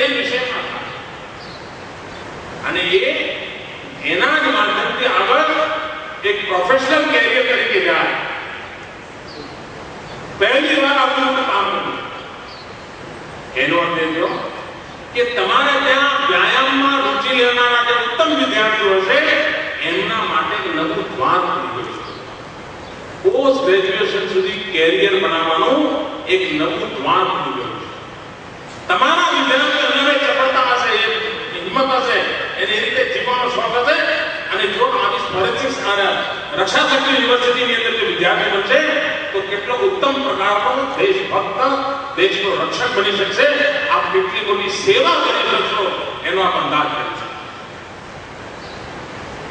એ વિષયમાં થાય અને એના જ માધ્યમથી આગળ એક પ્રોફેશનલ કેરિયર તરીકે જાય. પહેલી વાર આપણું કામ કર્યું એનો અર્થ એ થયો કે તમારે ત્યાં વ્યાયામમાં રુચિ લેનારા જે ઉત્તમ વિદ્યાર્થીઓ છે એમના માટે એક નવું દ્વાર ખુલી ગયું. પોસ્ટ ગ્રેજ્યુએશન સુધી કેરિયર બનાવવાનું એક નવું દ્વાર ખુલી ગયું. તમારા વિદ્યાર્થીઓને સફળતા હશે, હિંમત હશે, એની રીતે જીવવાનો શોખ હશે અને જો આવી ફોરેન્સિક્સ રક્ષા શક્તિ યુનિવર્સિટીની અંદર જો વિદ્યાર્થી બનશે તો કેટલો ઉત્તમ પ્રકારનો દેશભક્ત, દેશનો રક્ષક બની શકશે. આપ કેટલી મોટી સેવા કરી શકશો એનો આપ અંદાજ કરી શકો.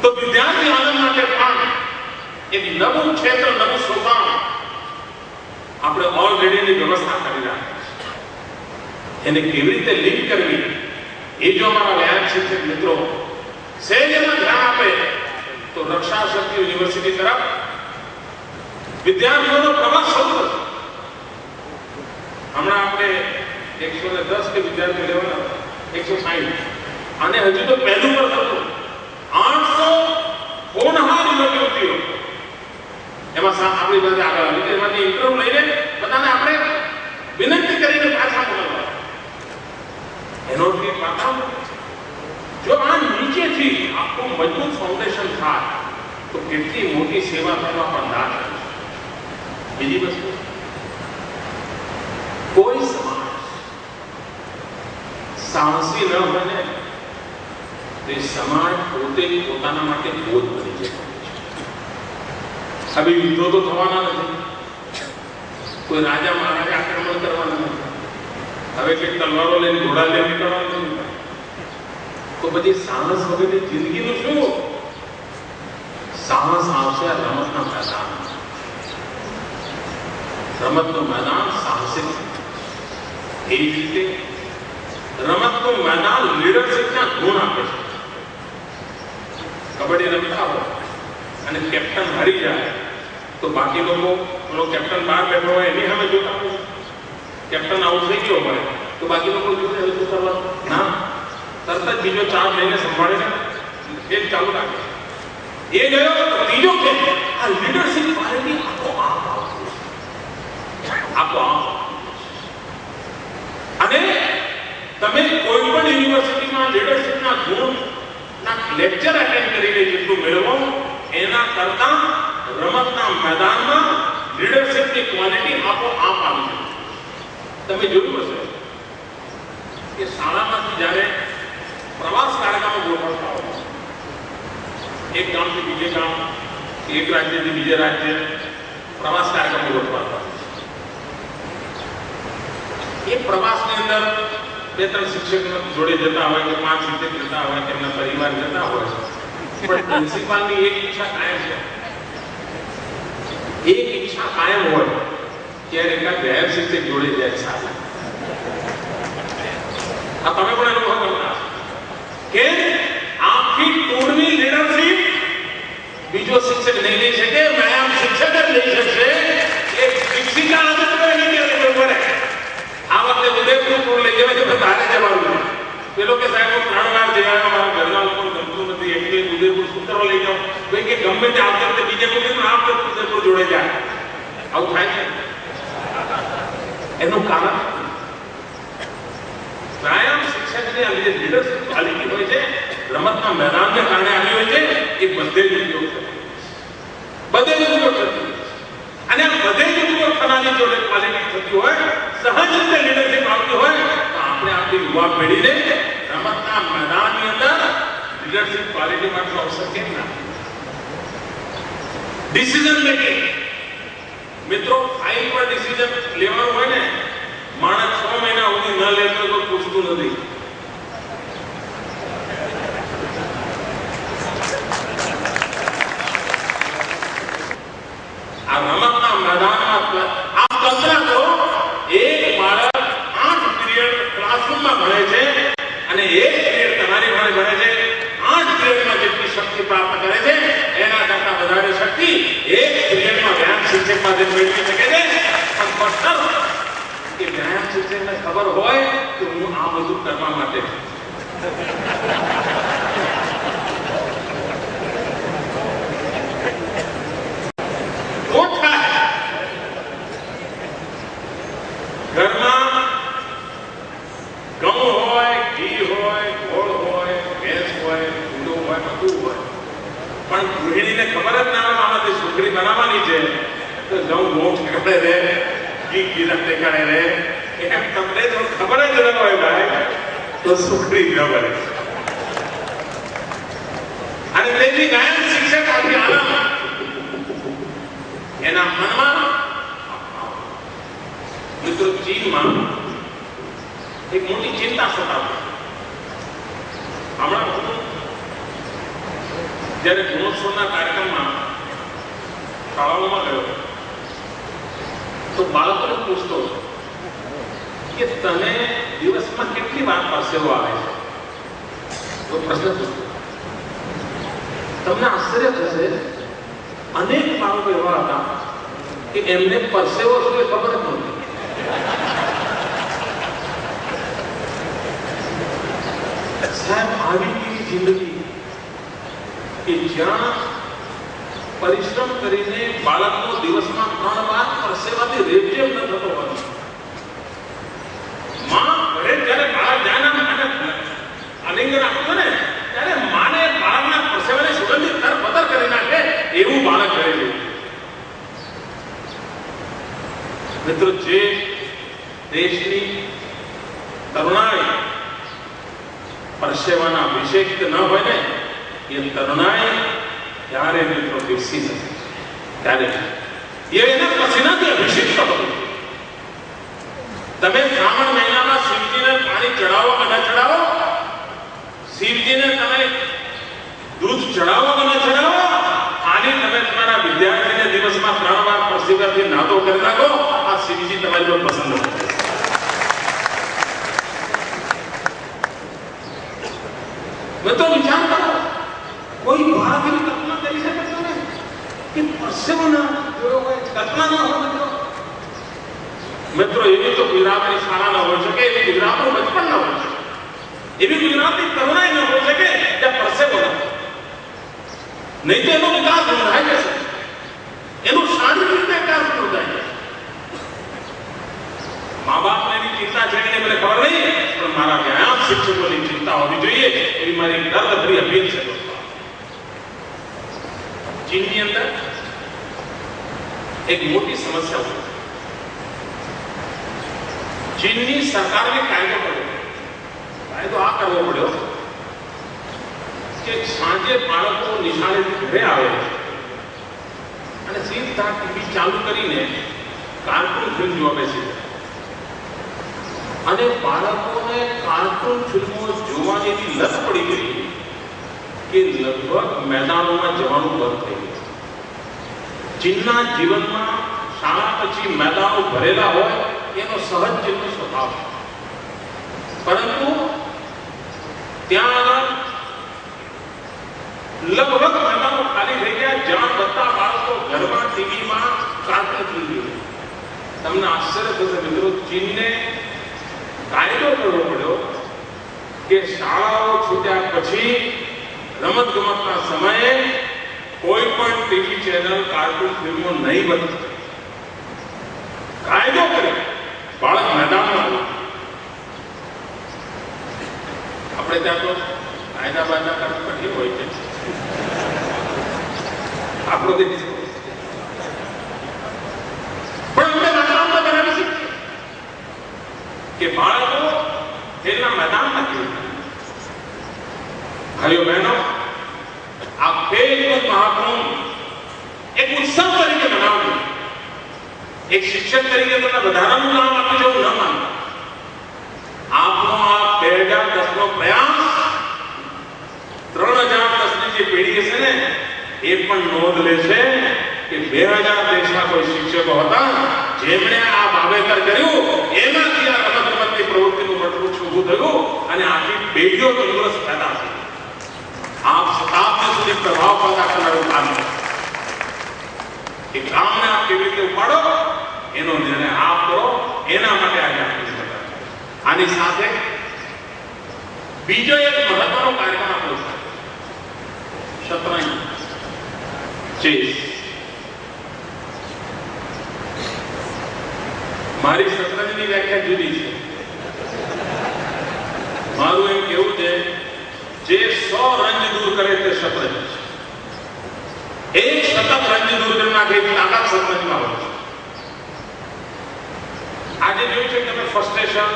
તો વિદ્યાર્થી આનંદ માટે પણ એક નવું ક્ષેત્ર, નવું સોપાન આપણે ઓલરેડીની વ્યવસ્થા કરી રહ્યા છીએ. એને કેવી રીતે લિંક કરવી એ જો અમારા વ્યાયામ શિક્ષક મિત્રો સહેજમાં ધ્યાન આપે તો રક્ષા શક્તિ યુનિવર્સિટી તરફ વિદ્યાર્થીઓનો પ્રવાસ શરૂ થશે. હમણાં આપણે 110 કે વિદ્યાર્થીઓ લેવાના 160 અને હજુ તો પહેલું પર થતું 800 હોનહાર યુવતીઓ એમાં આપણી પાસે આગળ આવી એમાંથી ઇન્ટરવ્યુ લઈને બધાને આપણે વિનંતી કરીને પાછા મોકલવા. એનો પાછા જો આ નીચેથી આખું મજબૂત ફાઉન્ડેશન થાય તો કેટલી મોટી સેવા કરવા પર અંદાજ છે. બીજી વસ્તુ, કોઈ સમાજ સાહસી ન બને તે સમાજ પોતે પોતાના માટે બોધ બની જાય. હવે યુદ્ધો તો થવાના નથી, કોઈ રાજા મહારાજા આક્રમણ કરવાના નથી, હવે કંઈક તલવારો લઈને ઘોડા લઈને નીકળવાના નથી. તો પછી સાહસ વગરની જિંદગીનું શું? સાહસ આવશે રમતના મેદાન. રમતનું મેદાન સાહસિક. એ જ રીતે રમતનું મેદાન લીડરશિપના ગુણ આપે છે. કબડ્ડી રમતા હોય અને કેપ્ટન હારી જાય તો બાકી લોકો પેલો કેપ્ટન બહાર બેઠો હોય એની સામે જોતા હોય. કેપ્ટન આઉટ થઈ ગયો હોય તો બાકી લોકો જોડે શું કરવાનું? ના, તરત જ બીજો ચાર્જ લઈને સંભાળીને એ ચાલુ રાખે. એ ગયો તો ત્રીજો કે આ લીડરશિપ ક્વોલિટી આપો. અને તમે કોઈ પણ યુનિવર્સિટીમાં લીડરશિપના ગુણના લેક્ચર અટેન્ડ કરીને જેટલું મેળવો એના કરતા રમતના મેદાનમાં લીડરશિપની ક્વોલિટી આપોઆપ આવી જાય. તમે જોયું હશે કે શાળામાંથી જ્યારે પ્રવાસ કાર્યક્રમો ગોઠવતા હોય, એક ગામથી બીજે ગામ, એક રાજ્યથી બીજે રાજ્ય પ્રવાસ કાર્યક્રમો ગોઠવાતા હોય. એ પ્રવાસની અંદર 2-3 શિક્ષક જોડે જતા હોય કે 5 શિક્ષક જતા હોય કે એમના પરિવાર જતા હોય, પણ પ્રિન્સિપાલની એક ઈચ્છા કાયમ છે. એક ઈચ્છા કાયમ હોય ત્યારે એકા ગેર શિક્ષક જોડે જાય સાથે. આ તમે પણ અનુભવ કરતા કે આખી ટૂરની લીડરશિપ બીજો શિક્ષક નહીં લઈ શકે, વ્યાયામ શિક્ષક જ લઈ શકશે. એક શિક્ષિકા આદત કરે આ વખતે ઉદયપુર ટૂર લઈ જવાય છે, તારે જવાનું. પેલો કે સાહેબ 3 વાર જયા, મારા ઘરના લોકો ગમતું નથી એટલે ઉદયપુર શું કરવા લઈ જાઓ? ભાઈ કે ગમે તે આવતી વખતે બીજે કોઈ આ વખતે ઉદયપુર જોડે જાય. આવું થાય છે. એનું કારણ વ્યાયામ શિક્ષકની આ લીડરશિપ ક્વોલિટી હોય છે, રમતના મેદાનને કારણે આવી હોય છે. એ બધે જ ઉપયોગ થતી અને આ બધે જ ઉપયોગ થનારી જો ક્વોલિટી થતી હોય, સહજ રીતે લીડરશિપ આવતી હોય તો આપણે આપણી યુવા પેઢીને રમતના મેદાનની અંદર લીડરશિપ ક્વોલિટી માટે અવસર કેમ ના? ડિસિઝન મેકિંગ મિત્રો, ફાઇલ પર ડિસિઝન લેવાનું હોય ને, માણસ 6 મહિના સુધી ન લેતો તો પૂછતું નથી. આ રમતના મેદાનમાં આ કલ્પના કરો, એક બાળક 8 પીરિયડ ક્લાસરૂમમાં ભણે છે અને 1 પીરિયડ તમારી ભણે છે. 8 પીરિયડમાં જેટલી શક્તિ પ્રાપ્ત કરે છે એના કરતા વધારે શક્તિ 1 પીરિયડમાં વ્યાયામ શિક્ષક પાસે મેળવી શકે છે. પણ એ વ્યાયામ શિક્ષકને ખબર હોય કે હું આ બધું કરવા માટે ઘરમાં ઘઉં હોય, ઘી હોય, ગોળ હોય, ભેંસ હોય, ઊંડો હોય, બધું હોય, પણ ગૃહિણીને ખબર જ ના હોય આમાંથી સુખડી બનાવવાની છે, તો ઘઉં ઘઉં ઠેકાણે રહે, ઘી ઘીના ઠેકાણે રહે, એમ તમને જો ખબર જ ન હોય ભાઈ તો સુખડી ન બને. અને તેથી ગાયન શિક્ષક આથી આનંદ એના મનમાં. મિત્રો, ચીનમાં એક મોટી ચિંતા સતાવતી. હમણાં હું જ્યારે ગુણોત્સવના કાર્યક્રમમાં શાળાઓમાં ગયો તો બાળકોને પૂછતો કે તને દિવસમાં કેટલી વાર પરસેવો આવે છે? તો પ્રશ્ન પૂછતો. તમને આશ્ચર્ય થશે, અનેક બાળકો એવા હતા કે એમને પરસેવો શું એ ખબર જ નહોતી. સાહેબ, આવી કેવી જિંદગી કે જ્યાં પરિશ્રમ કરીને બાળકનો દિવસમાં 3 વાર પરસેવાથી રેપજેપ ન થતો હોય. માં ઘરે જ્યારે બાળક જાય અને આલિંગન આપતું ને ત્યારે માને બાળકના પરસેવાને સુગંધિત તરબતર કરી નાખે એવું બાળક ઘરે જેવું. મિત્રો, જે દેશની તરુણાઈ પરસેવાના અભિષેક ન હોય ને એ તરુણાઈ ત્યારે મિત્રો વિકસી નથી. ત્યારે એના પસીનાથી અભિષેક થતો. તમે શ્રાવણ મહિનામાં શિવજીને પાણી ચડાવો કે ન ચડાવો, શિવજીને તમે દૂધ ચડાવો કે ન ચડાવો, આની તમે તમારા વિદ્યાર્થીને દિવસમાં 3 વાર પરસેવાથી નાતો કરી નાખો, આ શિવજી તમારી પર પસંદ નથી. મિત્રો, વિચાર કરો, કોઈ બાળક એવી કલ્પના કરી શકે તમે કે પરસેવો ના જોયો હોય, કલ્પના ના હોય. મિત્રો, એવી તો ગુજરાતની શાળા ન હોઈ શકે, એવી ગુજરાતનું બચપન ન હોઈ શકે, એવી ગુજરાતની તરુણાઈ ન હોઈ શકે જ્યાં પરસેવો ન હોય. નહીં તો એનો વિકાસ નોંધાઈ જશે, એનો શારીરિક રીતે વિકાસ નોંધાઈ જશે. મા બાપને એની ચિંતા છે કે મને ખબર નહીં, પણ મારા વ્યાયામ શિક્ષકોની ચિંતા હોવી જોઈએ એવી મારી દર્દભરી અપીલ છે. ચીનની અંદર એક મોટી સમસ્યા છે. ચીનની સરકારને કાયદો કર્યો. કાયદો આ કરવો પડ્યો કે સાંજે બાળકો નિશાળેથી ઘરે આવે અને સીધા ટીવી ચાલુ કરીને કાર્ટૂન ફિલ્મ જોવા બેસે. અને બાળકોને કાર્ટૂન ફિલ્મો જોવાની એવી લત પડી ગઈ કે લગભગ મેદાનોમાં જવાનું બંધ થઈ ગયું. ચીનના જીવનમાં શાળા પછી મેદાનો ભરેલા હોય એનો સહજ ચીનનો સ્વભાવ છે. પરંતુ ત્યાં આગળ લગભગ મેદાનો ખાલી થઈ ગયા જ્યાં બધા બાળકો ઘરમાં ટીવીમાં કાર્ટૂન ફિલ્મ જોવે. તમને આશ્ચર્ય થશે મિત્રો, ચીનને કાયદો કરવો પડ્યો કે શાળાઓ છૂટ્યા પછી રમત ગમતના સમયે કોઈ પણ ટીવી ચેનલ કાર્ટૂન ફિલ્મો નહીં બને. કાયદો કર્યો, બાળક મેદાનમાં. આપણે ત્યાં તો કાયદા બાયદા કરવું કઠિન હોય છે. આપણો દેશ પણ અમને મેદાનમાં બનાવી શકીએ કે બાળકો ખેલના મેદાનમાં કેવું. ભાઈઓ બહેનો, આ ખેલકૂદ મહાકુંભ એક ઉત્સવ તરીકે મનાવવું. એક શિક્ષક તરીકે તમને વધારાનું નામ આપી જવું ન માનતા. આપનો આ 2010નો પ્રયાસ 3010ની જે પેઢી હશે ને એ પણ નોંધ લેશે કે 2010ના કોઈ શિક્ષકો હતા જેમણે આ વાવેતર કર્યું, એમાંથી આ રમતગમતની પ્રવૃત્તિનું બટવું ઊભું થયું અને આખી પેઢીઓ તંદુરસ્ત પેદા થઈ. આપ શતાબ્દી સુધી પ્રભાવ પેદા કરનારું કામ છે. એ કામને આપ કેવી રીતે ઉપાડો એનો નિર્ણય આપ કરો. એના માટે આજે આપણે આની સાથે બીજો એક મહત્વનો કાર્યક્રમ આપણો છે, શતરંજ, ચેસ. મારી શતરંજની વ્યાખ્યા જુદી છે. મારું એમ કેવું છે, જે 100 રંજ દૂર કરે તે શતરંજ છે. એક શતક રંજ દૂર કરી નાખે એવી તાકાત શતરંજમાં હોય છે. આજે જોયું છે કે તમે ફ્રસ્ટ્રેશન,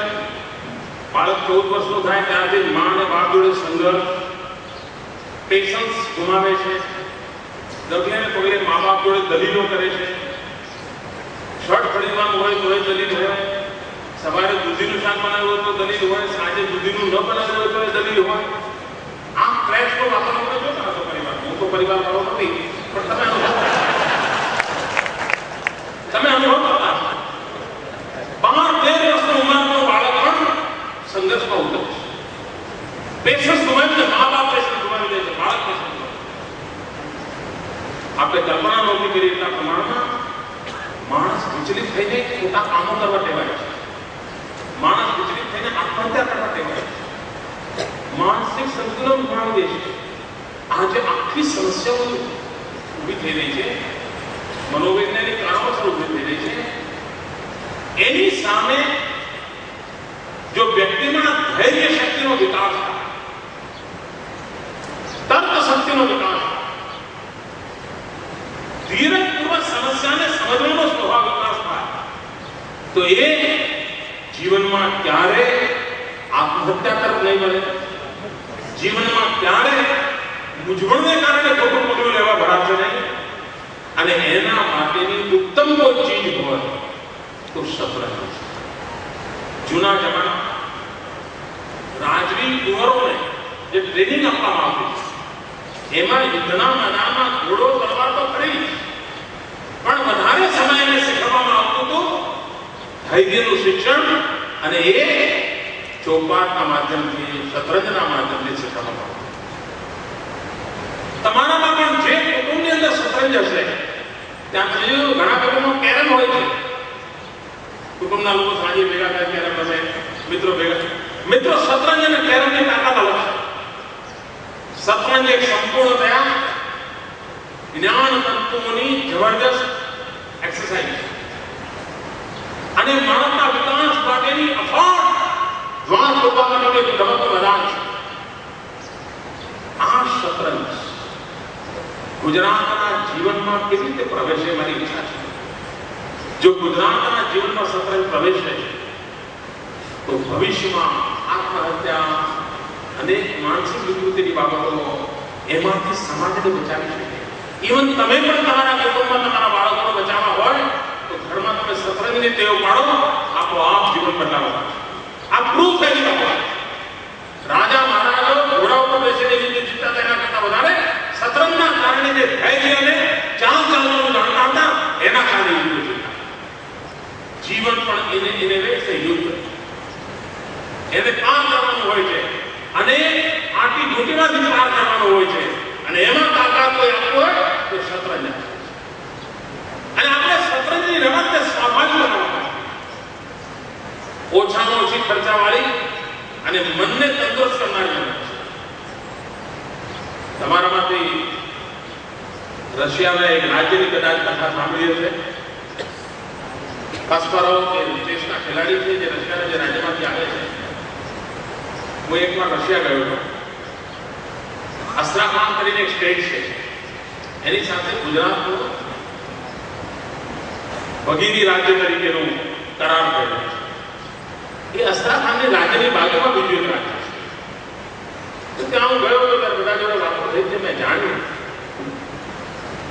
બાળક 14 વર્ષનું થાય ત્યારથી મા અને બાપ જોડે સંઘર્ષ, પેશન્સ ગુમાવે છે, ડગલે ને પગલે મા બાપ જોડે દલીલો કરે છે, શર્ટ ખરીદવાનું હોય તો દલીલ હોય, સવારે દૂધીનું શાક બનાવ્યું હોય તો દલીલ હોય, સાંજે દૂધીનું ન બનાવ્યું હોય તો દલીલ હોય. આમ ક્રેશનો વાપરવા તમે જોતા હશો પરિવાર. હું તો પરિવાર વાળો નથી, પણ તમે અનુભવ કરતા હશો. 12-13 વર્ષની ઉંમરનો બાળક પણ સંઘર્ષમાં ઉતરે છે. પેશન્સ ગુમાવી દે, મા બાપ પેશન્સ ગુમાવી દે છે, બાળક પેશન્સ ગુમાવી. આપણે કલ્પના નહોતી કરી એટલા પ્રમાણમાં માણસ વિચલિત થઈને ખોટા કામો કરવા ટેવાય છે. માણસ વિચલિત થઈને આત્મહત્યા કરવા ટેવાય છે. માનસિક સંતુલન ગુમાવી દે છે. આજે આખી સમસ્યાઓ ઊભી થઈ રહી છે, મનોવૈજ્ઞાનિક કારણોસર ઊભી થઈ રહી છે. એની સામે જો વ્યક્તિમાં ધૈર્ય શક્તિનો વિકાસ થાય, તર્ક શક્તિનો વિકાસ થાય, ધીરજપૂર્વક સમસ્યાને સમજવાનો સ્વભાવ વિકાસ થાય, તો એ જીવનમાં ક્યારે આત્મહત્યા તરફ નહીં મળે, જીવનમાં ક્યારે મૂંઝવણને કારણે ખોટું પગલું લેવા ભરાશે નહીં. અને એના માટેની ઉત્તમ કોઈ ચીજ હોય તો શતરંજ. જૂના જમાના રાજવી કુંવરોને જે ટ્રેનિંગ આપવામાં આવતી, એમાં યુદ્ધના મેદાનમાં ઘોડો તલવાર તો ખરી, પણ વધારે સમય એને શીખવવામાં આવતું હતું ધૈર્યનું શિક્ષણ, અને એ ચોપાટના માધ્યમથી, શતરંજના માધ્યમથી શીખવવામાં આવતું. તમારામાં પણ જે કુટુંબની અંદર શતરંજ હશે, ત્યાં ઘણા કુટુંબમાં કેરમ હોય છે. કુટુંબના લોકો સાંજે ભેગા થાય, કેરમ રમે, મિત્રો ભેગા. મિત્રો, શતરંજ અને કેરમની તાકાત અલગ છે. શતરંજ એક સંપૂર્ણ થયા જ્ઞાન તત્વોની જબરદસ્ત એક્સરસાઇઝ અને માનવના વિકાસ માટેની અફાટ શ્વાસ લેવા માટે રમતનો મેદાન છે. આ શતરંજ ગુજરાતના જીવનમાં કેવી રીતે પ્રવેશે, મારી ઈચ્છા છે. જો ગુજરાતના જીવનમાં શતરંજ પ્રવેશે તો ભવિષ્યમાં આત્મહત્યા, અનેક માનસિક વિકૃતિની બાબતો એમાંથી સમાજને બચાવી શકે. ઇવન તમે પણ તમારા કુટુંબમાં તમારા બાળકોને બચાવવા હોય તો ઘરમાં તમે શતરંજની ટેવ પાડો, આપોઆપ જીવન બદલાવા. આ પ્રૂફ થઈ ગયું. રાજા મહારાજો ઘોડા ઉપર બેસીને યુદ્ધ જીતતા તેના કરતા વધારે શતરંજના કારણે જે ધૈર્ય અને ચાલ ચાલવાનું જાણતા હતા, એના કારણે યુદ્ધ જીતતા. જીવન પણ એને વેચે યુદ્ધ. એને પાર કરવાનું હોય છે, અને આટલી ઘૂંટીમાંથી પાર કરવાનું હોય છે, અને એમાં તાકાત કોઈ આપવું હોય તો શતરંજ. અને આપણે શતરંજની રમતને સ્વાભાવિક બનાવવા, ઓછામાં ઓછી ખર્ચાવાળી અને મનને તંદુરસ્ત કરનારી રમત છે. તમારામાંથી રશિયાના એક રાજ્યની કદાચ કથા સાંભળી હશે. કાસ્પારોવ કે ચેસના ખેલાડી છે, જે રશિયાના જે રાજ્યમાંથી આવે છે. હું એકવાર રશિયા ગયો હતો. અસ્ત્રાખાન કરીને એક સ્ટેટ છે, એની સાથે ગુજરાતનું ભગીની રાજ્ય તરીકેનો કરાર થયેલો છે. એ અસ્ત્રાખાનની રાજ્યની બાજુમાં બીજું એક રાજ્ય છે. ત્યાં હું ગયો હતો ત્યારે બધા જોડે વાતો થઈ છે. મેં જાણ્યું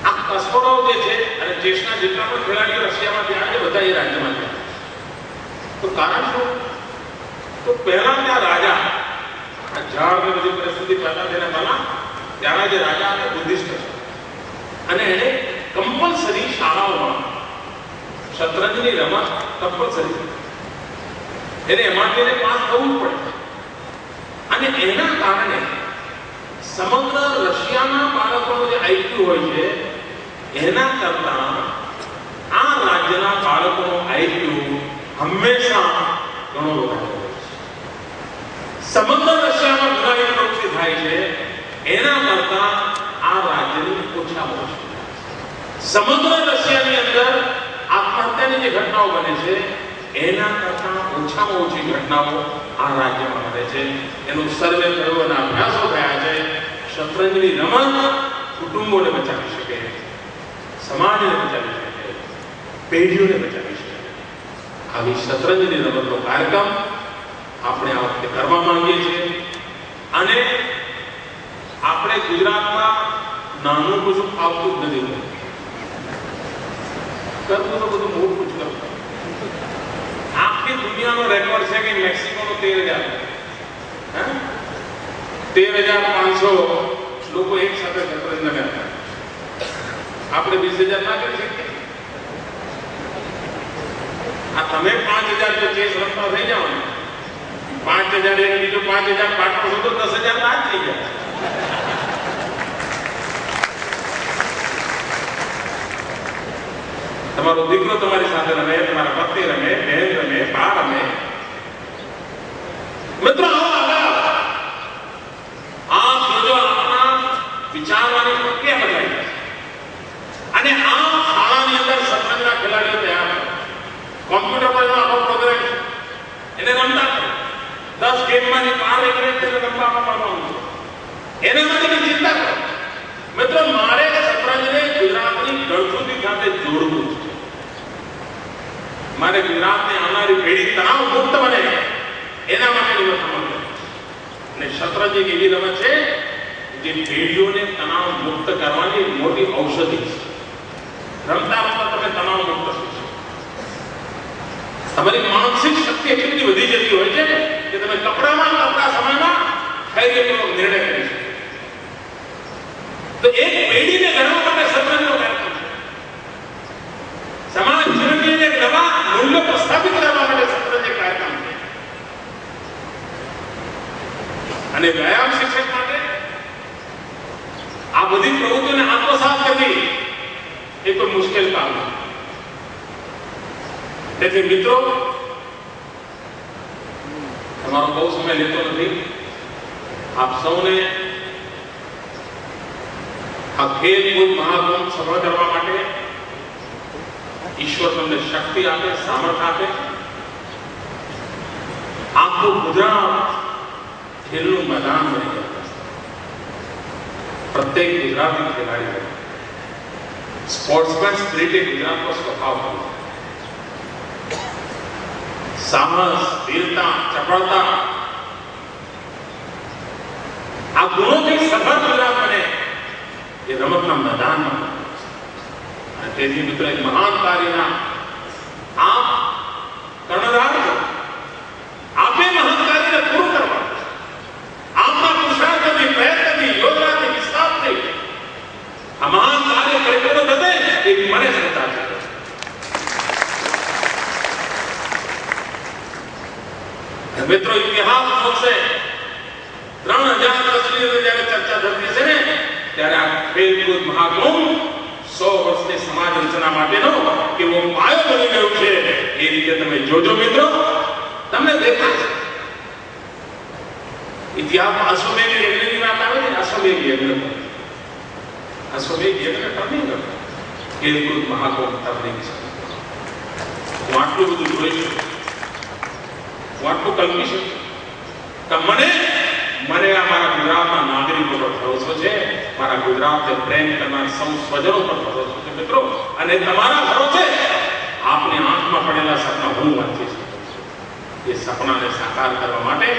આ કાસ્પારોવ જે છે અને ચેસના જેટલા પણ ખેલાડીઓ રશિયામાંથી આવે છે, બધા એ રાજ્યમાંથી આવે છે. તો કારણ શું? તો પહેલા ત્યાં રાજા ઝાડની બધી પરિસ્થિતિ પેદા થઈને પહેલા ત્યાંના જે રાજા હતા બુદ્ધિસ્ટ છે, અને એને કમ્પલસરી શાળાઓમાં શતરંજની રમત કમ્પલસરી, એને એમાંથી પાસ થવું જ પડે. અને એના કારણે સમગ્ર રશિયાના બાળકોનું જે આઈક્યુ હોય છે એના કરતા આ રાજ્યના બાળકોનો આઈક્યુ હંમેશા ઘણો વધારે હોય છે. સમગ્ર રશિયામાં ગુનાની પ્રવૃત્તિ થાય છે એના કરતા આ રાજ્યની ઓછામાં ઓછી. સમગ્ર રશિયાની અંદર આત્મહત્યાની જે ઘટનાઓ બને છે એના કરતા ઓછામાં ઓછી ઘટનાઓ આ રાજ્યમાં બને છે. એનું સર્વે થયો અને અભ્યાસો થયા છે. શતરંજની રમત કુટુંબોને બચાવી શકે, સમાજને બચાવી શકે, પેઢીઓને બચાવી શકે. આવી શતરંજની રમતનો કાર્યક્રમ આપણે આ વખતે કરવા માંગીએ છીએ. અને આપણે ગુજરાતમાં નાનું કશું આવતું જ નથી, કરવું તો બધું મોટું જ કરવું. આખી દુનિયાનો રેકોર્ડ છે કે મેક્સિકોનો 13,000 13,500 લોકો એક સાથે શતરંજ રમ્યા. આપણે 20,000 ના કરી શકીએ? આ તમે 5,000 જો ચેસ રમતા થઈ જાઓ ને, 5,000 એક બીજો 5,000 પાટો તો 10,000 ના જ થઈ જાય. તમારો દીકરો તમારી સાથે રમે, તમારા પતિ રમે, બહેન રમે, બા રમે. મિત્રો આપ જો આપણા વિચારવાની પ્રક્રિયા બદલાઈ અને આ શાળાની અંદર શતરંજના ખેલાડીઓ તૈયાર કરે. કોમ્પ્યુટર પર આપણો પ્રોગ્રામ એને રમતા 10 ગેમમાંથી 5 એક રેટ રમવામાં મળવાનું એના માટેની ચિંતા કરો. મિત્રો મારે શતરંજને ગુજરાતની ગળથુથી સાથે જોડવું છે. મારે ગુજરાતની આવનારી પેઢી તણાવ મુક્ત બને એના માટેની વસ્તુ મળે. અને શતરંજ એક એવી રમત છે જે પેઢીઓને તણાવ મુક્ત કરવાની મોટી ઔષધિ છે. રમતા રમતા તમે તણાવ મુક્ત થશો. તમારી માનસિક શક્તિ એટલી બધી વધી જતી હોય છે કે તમે કપડામાં સમયમાં ધૈર્યપૂર્વક નિર્ણય કરી શકો. તો એક પેઢીને ઘડવા માટે શતરંજનો કાર્યક્રમ છે. સમાજ જીવનની એક નવા મૂલ્ય પ્રસ્થાપિત કરવા માટે શતરંજ એક કાર્યક્રમ છે. અને વ્યાયામ શિક્ષક માટે આ બધી પ્રવૃત્તિઓને આત્મસાત કરવી એ કોઈ મુશ્કેલ કામ નથી. તેથી મિત્રો તમારો બહુ સમય લેતો નથી. આપ સૌને આ ખેલકૂદ મહાકુંભ સફળ કરવા માટે ઈશ્વર તમને શક્તિ આપે, સામર્થ્ય આપે. આખું ગુજરાત ખેલનું મેદાન બની જાય. પ્રત્યેક ગુજરાતી ખેલાડી સ્પોર્ટ્સમેન સ્પિરિટ એ ગુજરાતનો સ્વભાવ હોય. સાહસ, વીરતા, ચપળતા આ ગુણોથી સફળ ગુજરાત બને એ રમતના મેદાનમાં. અને તેથી મિત્રો એક મહાન કાર્યના આપ કર્ણધાર છો. આપે મહાન કાર્યને પૂરું કરવા આપના પુરુષાર્થથી, પ્રયત્નથી, યોજનાથી, વિશ્વાસથી આ મહાન કાર્ય પરિપૂર્ણ થશે એ મને શ્રદ્ધા છે. મિત્રો ઇતિહાસ જોશે 3,000 વર્ષની જ્યારે ચર્ચા થતી છે ને ત્યારે આ ખેલકૂદ મહાકુંભ 100 વર્ષની સમાજ રચના માટેનો કેવો પાયો બની ગયો છે એ રીતે તમે જોજો મિત્રો. તમને દેખાશે ઇતિહાસમાં અશ્વમેઘ યજ્ઞની વાત આવે છે. અશ્વમેઘ યજ્ઞ ટર્નિંગ ખેલકૂદ મહાકુંભ ટર્નિંગ છે. હું આટલું બધું જોઈ છું, હું આટલું કલ્પી છું કે મને મારા ગુજરાતના નાગરિકો પર ભરોસો છે, મારા ગુજરાતને પ્રેમ કરનાર સૌ સ્વજનો પર ભરોસો છે મિત્રો. અને તમારા ભરોસે આપની આંખમાં પડેલા સપના હું વાંચી શકું છું. એ સપનાને સાકાર કરવા માટે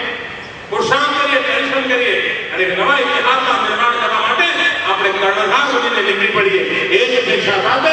પુરુષાર્થ કરીએ, પરિશ્રમ કરીએ અને નવા ઇતિહાસના નિર્માણ કરવા માટે આપણે કર્ણધાર બનીને નીકળી પડીએ. એ જ દિશા સાથે